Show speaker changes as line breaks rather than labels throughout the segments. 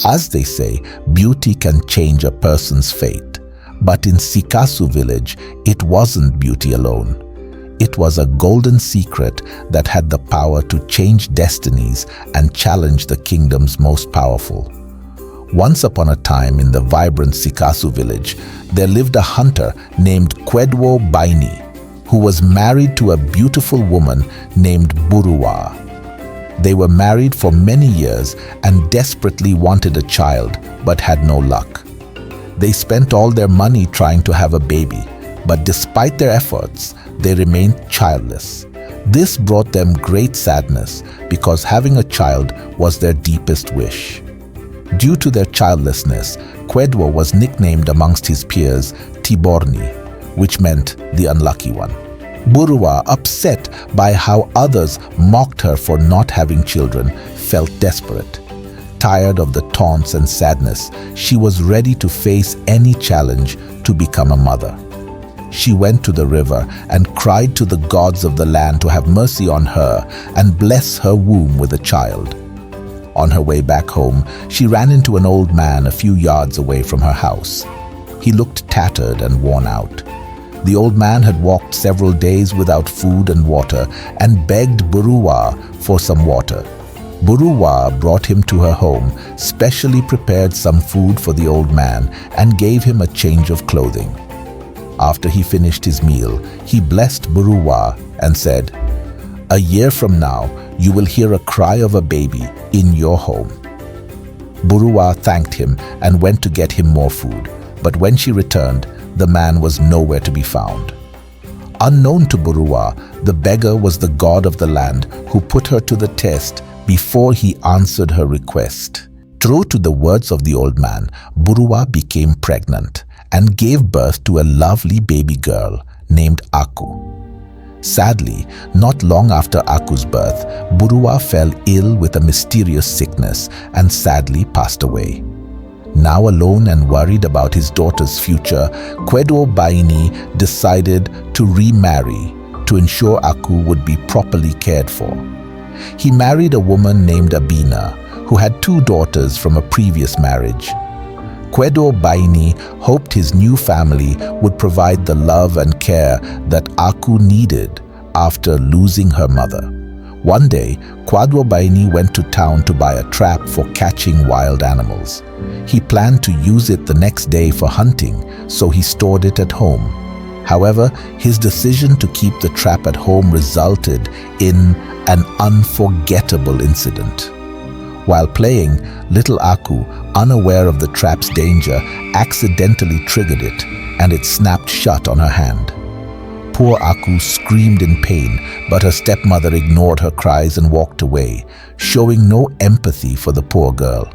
As they say, beauty can change a person's fate. But in Sikasu village, it wasn't beauty alone. It was a golden secret that had the power to change destinies and challenge the kingdom's most powerful. Once upon a time in the vibrant Sikasu village, there lived a hunter named Kwedwo Baini, who was married to a beautiful woman named Buruwa. They were married for many years and desperately wanted a child, but had no luck. They spent all their money trying to have a baby, but despite their efforts, they remained childless. This brought them great sadness because having a child was their deepest wish. Due to their childlessness, Kwedwo was nicknamed amongst his peers Tiborni, which meant the unlucky one. Buruwa, upset by how others mocked her for not having children, felt desperate. Tired of the taunts and sadness, she was ready to face any challenge to become a mother. She went to the river and cried to the gods of the land to have mercy on her and bless her womb with a child. On her way back home, she ran into an old man a few yards away from her house. He looked tattered and worn out. The old man had walked several days without food and water and begged Buruwa for some water. Buruwa brought him to her home, specially prepared some food for the old man, and gave him a change of clothing. After he finished his meal, he blessed Buruwa and said, "A year from now, you will hear a cry of a baby in your home." Buruwa thanked him and went to get him more food, but when she returned, the man was nowhere to be found. Unknown to Buruwa, the beggar was the god of the land who put her to the test before he answered her request. True to the words of the old man, Buruwa became pregnant and gave birth to a lovely baby girl named Aku. Sadly, not long after Aku's birth, Buruwa fell ill with a mysterious sickness and sadly passed away. Now alone and worried about his daughter's future, Kwedwo Baini decided to remarry to ensure Aku would be properly cared for. He married a woman named Abina, who had 2 daughters from a previous marriage. Kwedwo Baini hoped his new family would provide the love and care that Aku needed after losing her mother. One day, Kwedwo Baini went to town to buy a trap for catching wild animals. He planned to use it the next day for hunting, so he stored it at home. However, his decision to keep the trap at home resulted in an unforgettable incident. While playing, little Aku, unaware of the trap's danger, accidentally triggered it, and it snapped shut on her hand. Poor Aku screamed in pain, but her stepmother ignored her cries and walked away, showing no empathy for the poor girl.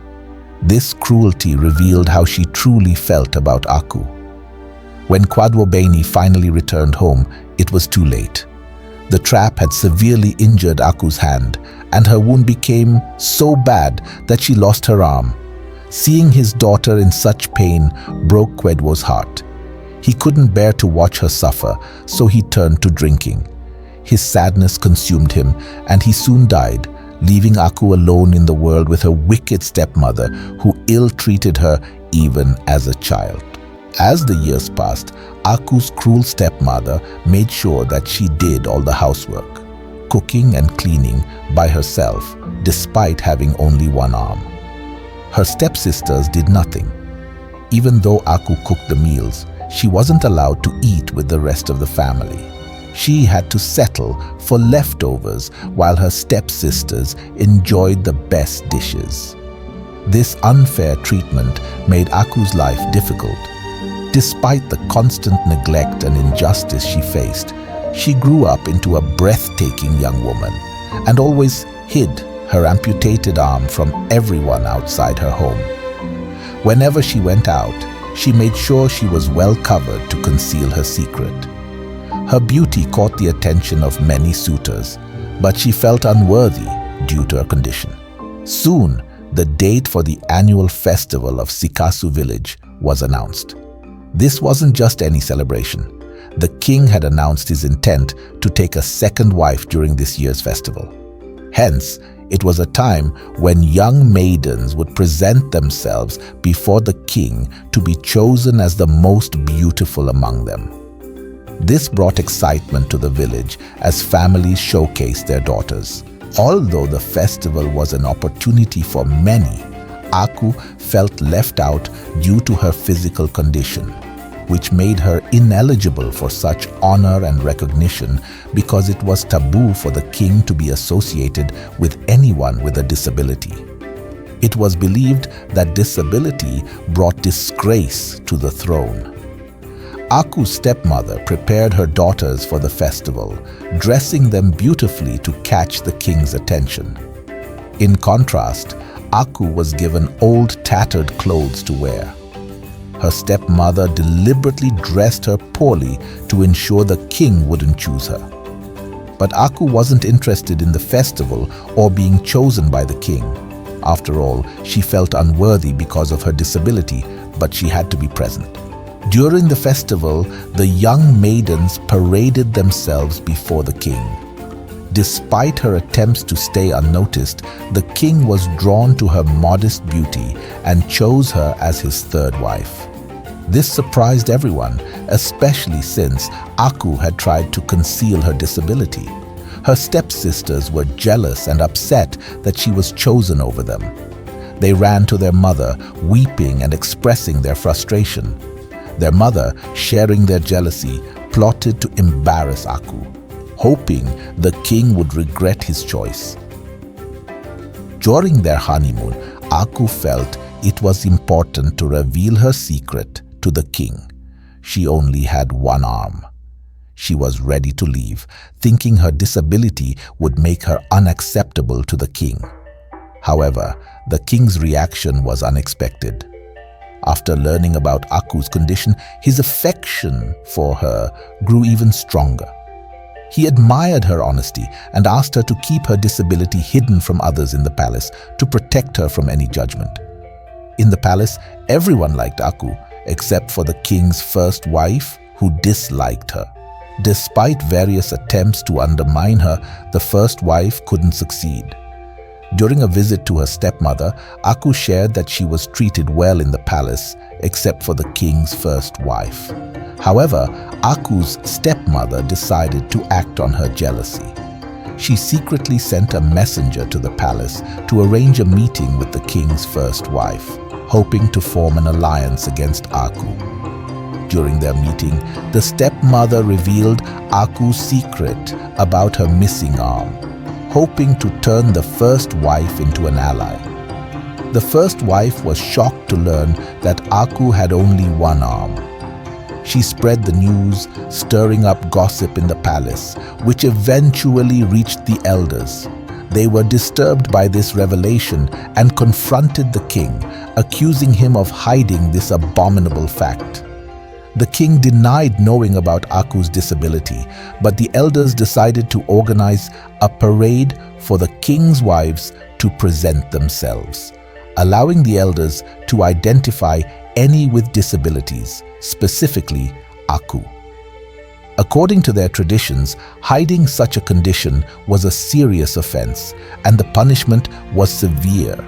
This cruelty revealed how she truly felt about Aku. When Kwedwo Baini finally returned home, it was too late. The trap had severely injured Aku's hand, and her wound became so bad that she lost her arm. Seeing his daughter in such pain broke Kwedwo's heart. He couldn't bear to watch her suffer, so he turned to drinking. His sadness consumed him, and he soon died, leaving Aku alone in the world with her wicked stepmother, who ill-treated her even as a child. As the years passed, Aku's cruel stepmother made sure that she did all the housework, cooking and cleaning by herself, despite having only one arm. Her stepsisters did nothing. Even though Aku cooked the meals, she wasn't allowed to eat with the rest of the family. She had to settle for leftovers while her stepsisters enjoyed the best dishes. This unfair treatment made Aku's life difficult. Despite the constant neglect and injustice she faced, she grew up into a breathtaking young woman and always hid her amputated arm from everyone outside her home. Whenever she went out, she made sure she was well covered to conceal her secret. Her beauty caught the attention of many suitors, but she felt unworthy due to her condition. Soon, the date for the annual festival of Sikasu village was announced. This wasn't just any celebration. The king had announced his intent to take a second wife during this year's festival. Hence, It was a time when young maidens would present themselves before the king to be chosen as the most beautiful among them. This brought excitement to the village as families showcased their daughters. Although the festival was an opportunity for many, Aku felt left out due to her physical condition, which made her ineligible for such honor and recognition because it was taboo for the king to be associated with anyone with a disability. It was believed that disability brought disgrace to the throne. Aku's stepmother prepared her daughters for the festival, dressing them beautifully to catch the king's attention. In contrast, Aku was given old tattered clothes to wear. Her stepmother deliberately dressed her poorly to ensure the king wouldn't choose her. But Aku wasn't interested in the festival or being chosen by the king. After all, she felt unworthy because of her disability, but she had to be present. During the festival, the young maidens paraded themselves before the king. Despite her attempts to stay unnoticed, the king was drawn to her modest beauty and chose her as his third wife. This surprised everyone, especially since Aku had tried to conceal her disability. Her stepsisters were jealous and upset that she was chosen over them. They ran to their mother, weeping and expressing their frustration. Their mother, sharing their jealousy, plotted to embarrass Aku, hoping the king would regret his choice. During their honeymoon, Aku felt it was important to reveal her secret to the king. She only had one arm. She was ready to leave, thinking her disability would make her unacceptable to the king. However, the king's reaction was unexpected. After learning about Aku's condition, his affection for her grew even stronger. He admired her honesty and asked her to keep her disability hidden from others in the palace to protect her from any judgment. In the palace, everyone liked Aku, except for the king's first wife, who disliked her. Despite various attempts to undermine her, the first wife couldn't succeed. During a visit to her stepmother, Aku shared that she was treated well in the palace, except for the king's first wife. However, Aku's stepmother decided to act on her jealousy. She secretly sent a messenger to the palace to arrange a meeting with the king's first wife, hoping to form an alliance against Aku. During their meeting, the stepmother revealed Aku's secret about her missing arm, hoping to turn the first wife into an ally. The first wife was shocked to learn that Aku had only one arm. She spread the news, stirring up gossip in the palace, which eventually reached the elders. They were disturbed by this revelation and confronted the king, accusing him of hiding this abominable fact. The king denied knowing about Aku's disability, but the elders decided to organize a parade for the king's wives to present themselves, allowing the elders to identify any with disabilities, specifically Aku. According to their traditions, hiding such a condition was a serious offense, and the punishment was severe,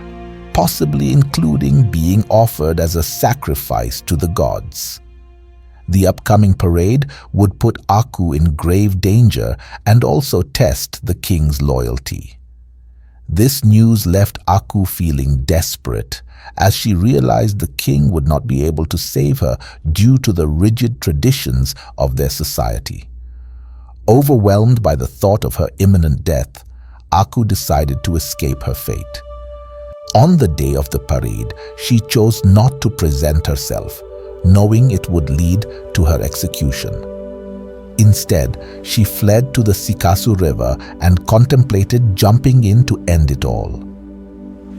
possibly including being offered as a sacrifice to the gods. The upcoming parade would put Aku in grave danger and also test the king's loyalty. This news left Aku feeling desperate, as she realized the king would not be able to save her due to the rigid traditions of their society. Overwhelmed by the thought of her imminent death, Aku decided to escape her fate. On the day of the parade, she chose not to present herself, knowing it would lead to her execution. Instead, she fled to the Sikasu River and contemplated jumping in to end it all.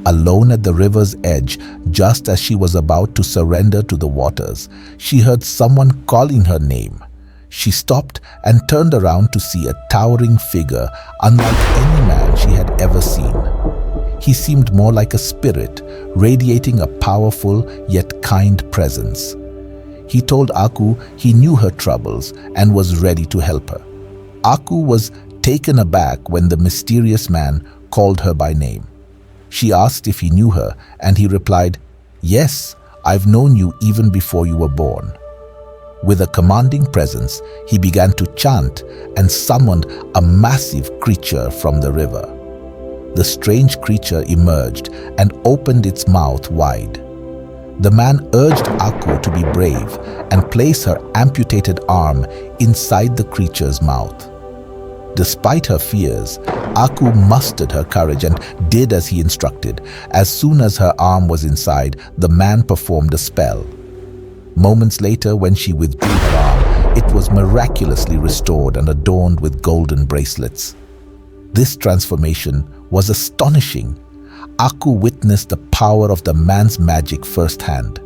Alone at the river's edge, just as she was about to surrender to the waters, she heard someone calling her name. She stopped and turned around to see a towering figure unlike any man she had ever seen. He seemed more like a spirit, radiating a powerful yet kind presence. He told Aku he knew her troubles and was ready to help her. Aku was taken aback when the mysterious man called her by name. She asked if he knew her, and he replied, "Yes, I've known you even before you were born." With a commanding presence, he began to chant and summoned a massive creature from the river. The strange creature emerged and opened its mouth wide. The man urged Aku to be brave and place her amputated arm inside the creature's mouth. Despite her fears, Aku mustered her courage and did as he instructed. As soon as her arm was inside, the man performed a spell. Moments later, when she withdrew her arm, it was miraculously restored and adorned with golden bracelets. This transformation was astonishing. Aku witnessed the power of the man's magic firsthand.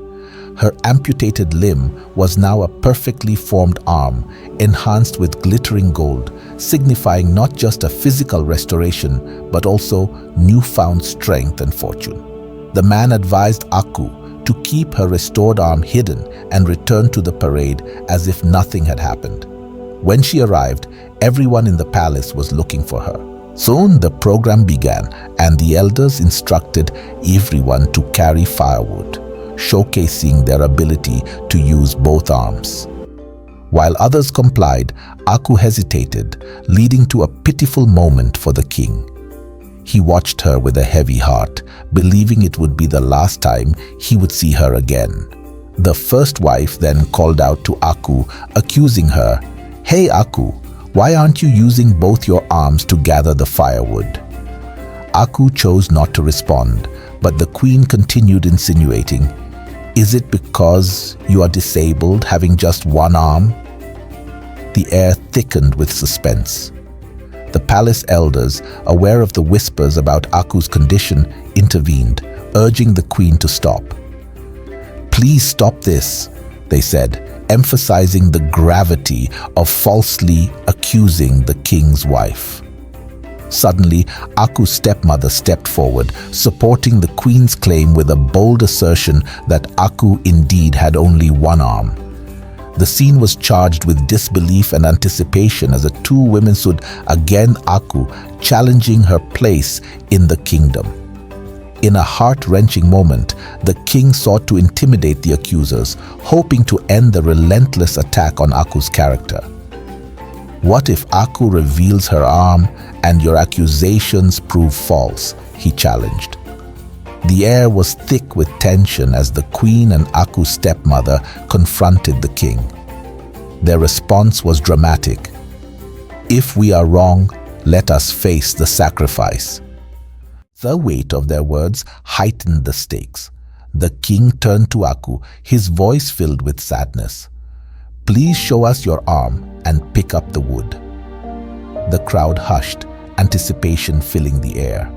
Her amputated limb was now a perfectly formed arm, enhanced with glittering gold, signifying not just a physical restoration, but also newfound strength and fortune. The man advised Aku to keep her restored arm hidden and return to the parade as if nothing had happened. When she arrived, everyone in the palace was looking for her. Soon the program began, and the elders instructed everyone to carry firewood, showcasing their ability to use both arms. While others complied, Aku hesitated, leading to a pitiful moment for the king. He watched her with a heavy heart, believing it would be the last time he would see her again. The first wife then called out to Aku, accusing her, "Hey Aku, why aren't you using both your arms to gather the firewood?" Aku chose not to respond, but the queen continued insinuating, "Is it because you are disabled, having just one arm?" The air thickened with suspense. The palace elders, aware of the whispers about Aku's condition, intervened, urging the queen to stop. "Please stop this," they said, emphasizing the gravity of falsely accusing the king's wife. Suddenly, Aku's stepmother stepped forward, supporting the queen's claim with a bold assertion that Aku indeed had only one arm. The scene was charged with disbelief and anticipation as the two women stood against Aku, challenging her place in the kingdom. In a heart-wrenching moment, the king sought to intimidate the accusers, hoping to end the relentless attack on Aku's character. "What if Aku reveals her arm and your accusations prove false?" he challenged. The air was thick with tension as the queen and Aku's stepmother confronted the king. Their response was dramatic. "If we are wrong, let us face the sacrifice." The weight of their words heightened the stakes. The king turned to Aku, his voice filled with sadness. "Please show us your arm and pick up the wood." The crowd hushed, anticipation filling the air.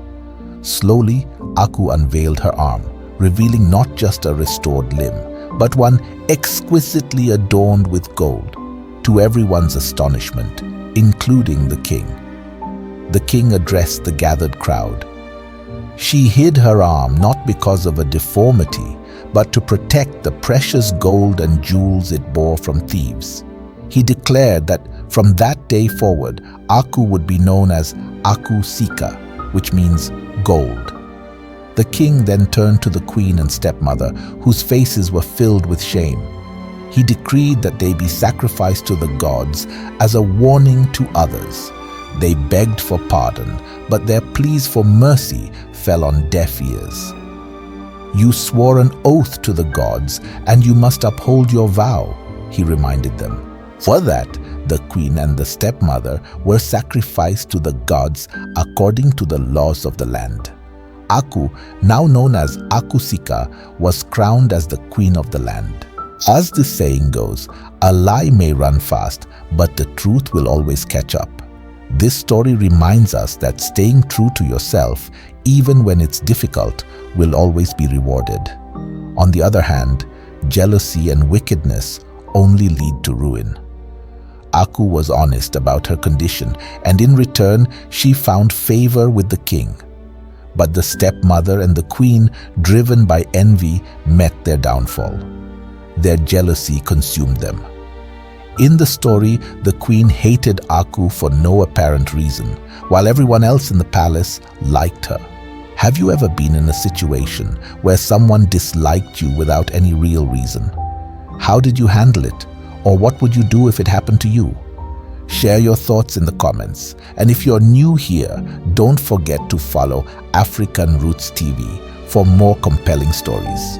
Slowly, Aku unveiled her arm, revealing not just a restored limb, but one exquisitely adorned with gold, to everyone's astonishment, including the king. The king addressed the gathered crowd. She hid her arm not because of a deformity, but to protect the precious gold and jewels it bore from thieves. He declared that from that day forward, Aku would be known as Aku Sika, which means gold. The king then turned to the queen and stepmother, whose faces were filled with shame. He decreed that they be sacrificed to the gods as a warning to others. They begged for pardon, but their pleas for mercy fell on deaf ears. "You swore an oath to the gods, and you must uphold your vow," he reminded them. For that, the queen and the stepmother were sacrificed to the gods according to the laws of the land. Aku, now known as Aku Sika, was crowned as the queen of the land. As the saying goes, a lie may run fast, but the truth will always catch up. This story reminds us that staying true to yourself, even when it's difficult, will always be rewarded. On the other hand, jealousy and wickedness only lead to ruin. Aku was honest about her condition, and in return, she found favor with the king. But the stepmother and the queen, driven by envy, met their downfall. Their jealousy consumed them. In the story, the queen hated Aku for no apparent reason, while everyone else in the palace liked her. Have you ever been in a situation where someone disliked you without any real reason? How did you handle it? Or what would you do if it happened to you? Share your thoughts in the comments. And if you're new here, don't forget to follow African Roots TV for more compelling stories.